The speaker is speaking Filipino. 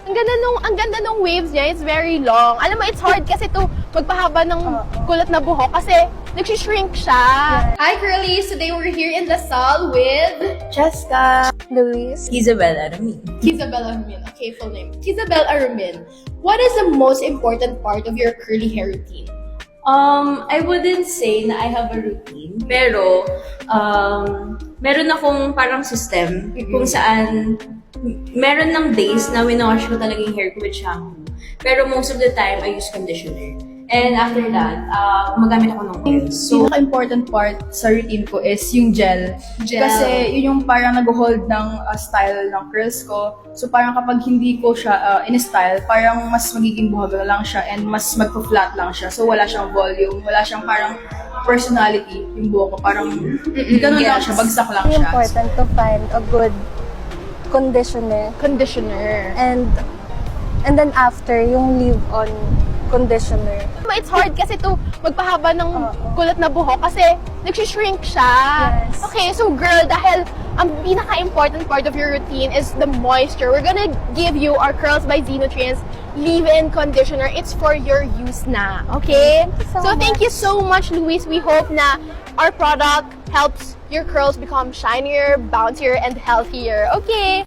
Ang ganda nung waves niya. It's very long. Alam mo, it's hard kasi to magpahaba ng kulot na buhok kasi nagsishrink siya. Hi, girlies! Today we're here in Lasal with Jessica, Luis, Isabel Aramin. Kizabel Arumin. Okay, full name. Kizabel Arumin. What is the most important part of your curly hair routine? I wouldn't say na I have a routine, pero meron akong parang system kung saan meron ng days na winawash ko talaga yung hair ko with shampoo. Pero most of the time, I use conditioner. And after that, gumagamit ako ng oil. So, pinaka-important part sa routine ko is yung gel. Kasi yun yung parang nag-hold ng style ng curls ko. So parang kapag hindi ko siya in-style, parang mas magiging buhaga lang siya and mas magpa-flat lang siya. So wala siyang volume, wala siyang parang personality yung buhok ko. Parang ganun lang siya, bagsak lang siya. Important to find a good conditioner. And then after, yung leave-on conditioner. It's hard kasi to magpahaba ng kulot na buhok kasi nagsishrink siya. Yes. Okay, so girl, dahil ang pinaka-important part of your routine is the moisture, we're gonna give you our Curls by Z Nutrients leave-in conditioner. It's for your use na. Okay? Thank you so much, Luis. We hope na our product helps your curls become shinier, bouncier, and healthier. Okay?